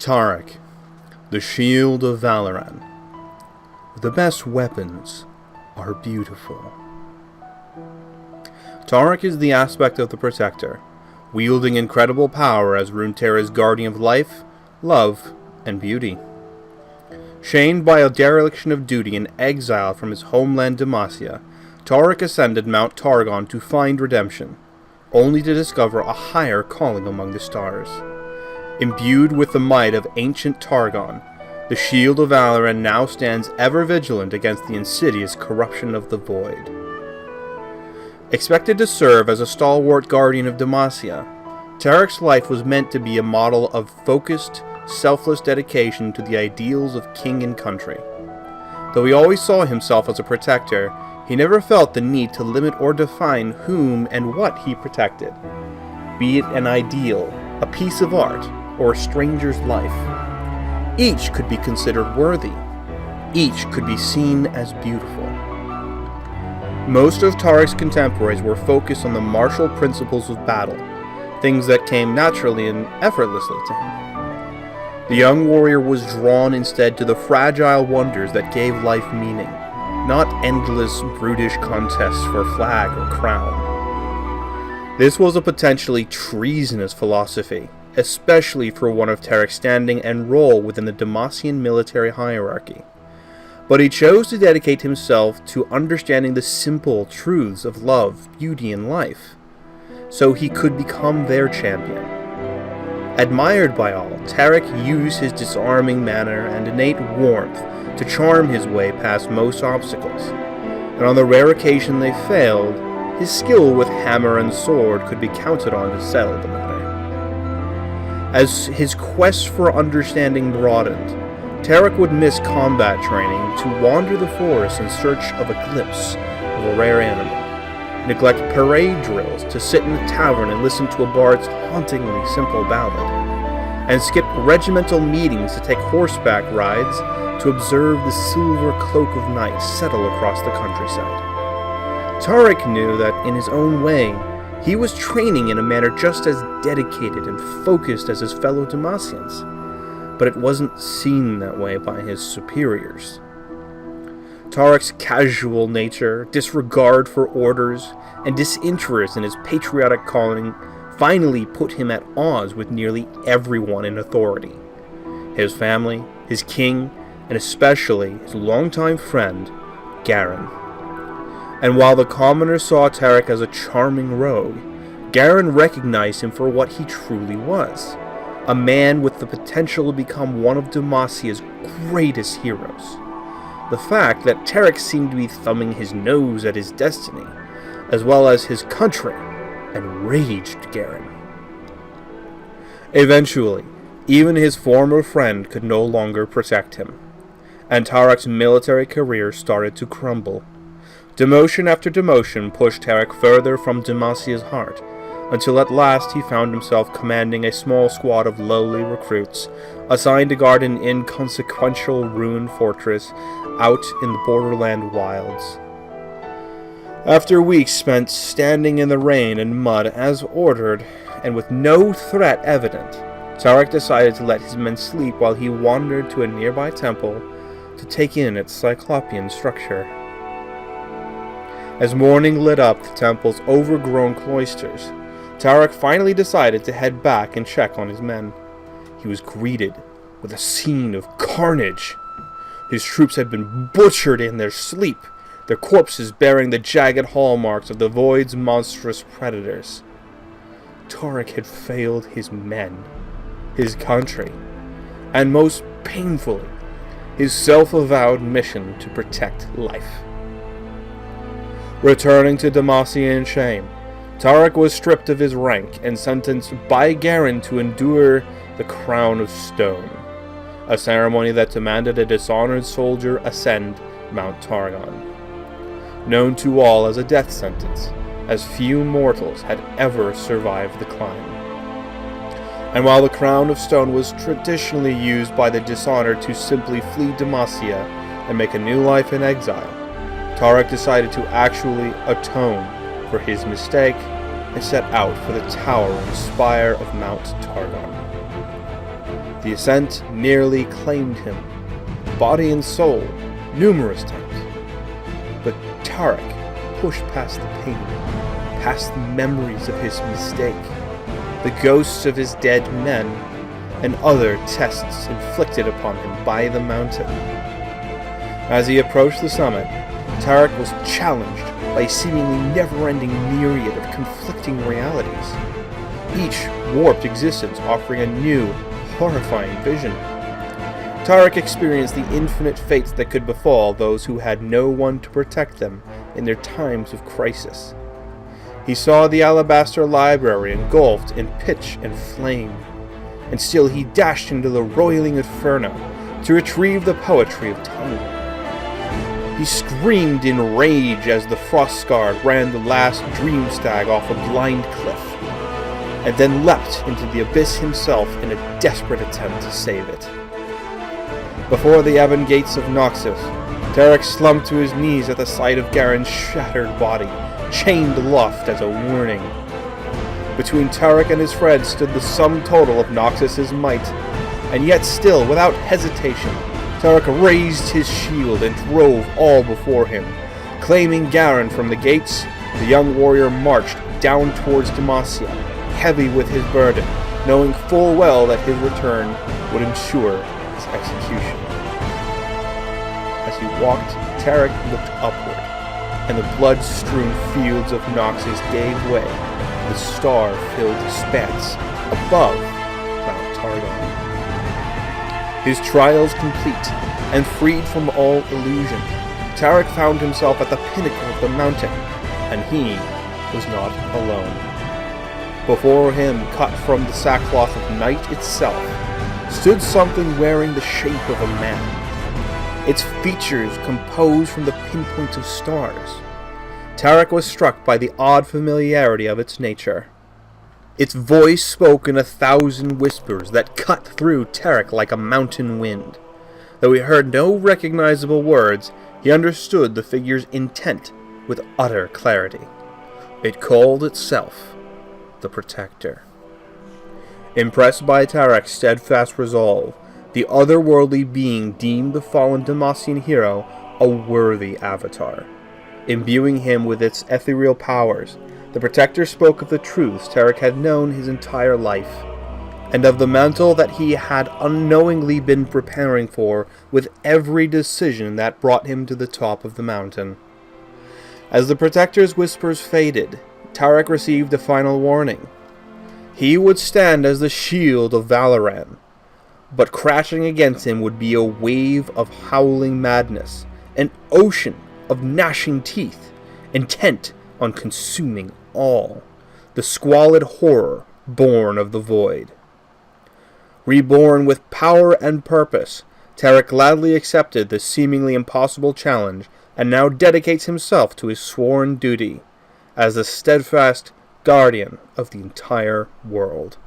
Taric, the shield of Valoran. The best weapons are beautiful. Taric is the aspect of the Protector, wielding incredible power as Runeterra's guardian of life, love, and beauty. Shamed by a dereliction of duty and exiled from his homeland Demacia, Taric ascended Mount Targon to find redemption, only to discover a higher calling among the stars. Imbued with the might of ancient Targon, the Shield of Valoran now stands ever vigilant against the insidious corruption of the Void. Expected to serve as a stalwart guardian of Demacia, Taric's life was meant to be a model of focused, selfless dedication to the ideals of king and country. Though he always saw himself as a protector, he never felt the need to limit or define whom and what he protected, be it an ideal, a piece of art, or a stranger's life. Each could be considered worthy. Each could be seen as beautiful. Most of Taric's contemporaries were focused on the martial principles of battle, things that came naturally and effortlessly to him. The young warrior was drawn instead to the fragile wonders that gave life meaning, not endless brutish contests for flag or crown. This was a potentially treasonous philosophy, especially for one of Taric's standing and role within the Demacian military hierarchy. But he chose to dedicate himself to understanding the simple truths of love, beauty, and life, so he could become their champion. Admired by all, Taric used his disarming manner and innate warmth to charm his way past most obstacles, and on the rare occasion they failed, his skill with hammer and sword could be counted on to settle the matter. As his quest for understanding broadened, Taric would miss combat training to wander the forest in search of a glimpse of a rare animal, neglect parade drills to sit in the tavern and listen to a bard's hauntingly simple ballad, and skip regimental meetings to take horseback rides to observe the silver cloak of night settle across the countryside. Taric knew that, in his own way, he was training in a manner just as dedicated and focused as his fellow Demacians, but it wasn't seen that way by his superiors. Taric's casual nature, disregard for orders, and disinterest in his patriotic calling finally put him at odds with nearly everyone in authority: his family, his king, and especially his longtime friend, Garen. And while the commoners saw Taric as a charming rogue, Garen recognized him for what he truly was: a man with the potential to become one of Demacia's greatest heroes. The fact that Taric seemed to be thumbing his nose at his destiny, as well as his country, enraged Garen. Eventually, even his former friend could no longer protect him, and Taric's military career started to crumble. Demotion after demotion pushed Taric further from Demacia's heart, until at last he found himself commanding a small squad of lowly recruits, assigned to guard an inconsequential ruined fortress out in the borderland wilds. After weeks spent standing in the rain and mud as ordered, and with no threat evident, Taric decided to let his men sleep while he wandered to a nearby temple to take in its cyclopean structure. As morning lit up the temple's overgrown cloisters, Taric finally decided to head back and check on his men. He was greeted with a scene of carnage. His troops had been butchered in their sleep, their corpses bearing the jagged hallmarks of the Void's monstrous predators. Taric had failed his men, his country, and most painfully, his self-avowed mission to protect life. Returning to Demacia in shame, Taric was stripped of his rank and sentenced by Garen to endure the Crown of Stone, a ceremony that demanded a dishonored soldier ascend Mount Targon, known to all as a death sentence, as few mortals had ever survived the climb. And while the Crown of Stone was traditionally used by the dishonored to simply flee Demacia and make a new life in exile, Taric decided to actually atone for his mistake and set out for the tower and spire of Mount Targon. The ascent nearly claimed him, body and soul, numerous times. But Taric pushed past the pain, past the memories of his mistake, the ghosts of his dead men, and other tests inflicted upon him by the mountain. As he approached the summit, Taric was challenged by a seemingly never-ending myriad of conflicting realities, each warped existence offering a new, horrifying vision. Taric experienced the infinite fates that could befall those who had no one to protect them in their times of crisis. He saw the alabaster library engulfed in pitch and flame, and still he dashed into the roiling inferno to retrieve the poetry of Targon. He screamed in rage as the frost guard ran the last dream stag off a blind cliff, and then leapt into the abyss himself in a desperate attempt to save it. Before the ebon gates of Noxus, Taric slumped to his knees at the sight of Garen's shattered body, chained aloft as a warning. Between Taric and his friend stood the sum total of Noxus's might, and yet still, without hesitation, Taric raised his shield and drove all before him. Claiming Garen from the gates, the young warrior marched down towards Demacia, heavy with his burden, knowing full well that his return would ensure his execution. As he walked, Taric looked upward, and the blood-strewn fields of Noxus gave way to the star-filled expanse above Mount Targon. His trials complete, and freed from all illusion, Taric found himself at the pinnacle of the mountain, and he was not alone. Before him, cut from the sackcloth of night itself, stood something wearing the shape of a man, its features composed from the pinpoints of stars. Taric was struck by the odd familiarity of its nature. Its voice spoke in 1,000 whispers that cut through Taric like a mountain wind. Though he heard no recognizable words, he understood the figure's intent with utter clarity. It called itself the Protector. Impressed by Taric's steadfast resolve, the otherworldly being deemed the fallen Demacian hero a worthy avatar. Imbuing him with its ethereal powers, the Protector spoke of the truths Taric had known his entire life, and of the mantle that he had unknowingly been preparing for with every decision that brought him to the top of the mountain. As the Protector's whispers faded, Taric received a final warning. He would stand as the shield of Valoran, but crashing against him would be a wave of howling madness, an ocean of gnashing teeth, intent on consuming all, the squalid horror born of the void. Reborn with power and purpose, Taric gladly accepted the seemingly impossible challenge, and now dedicates himself to his sworn duty as the steadfast guardian of the entire world.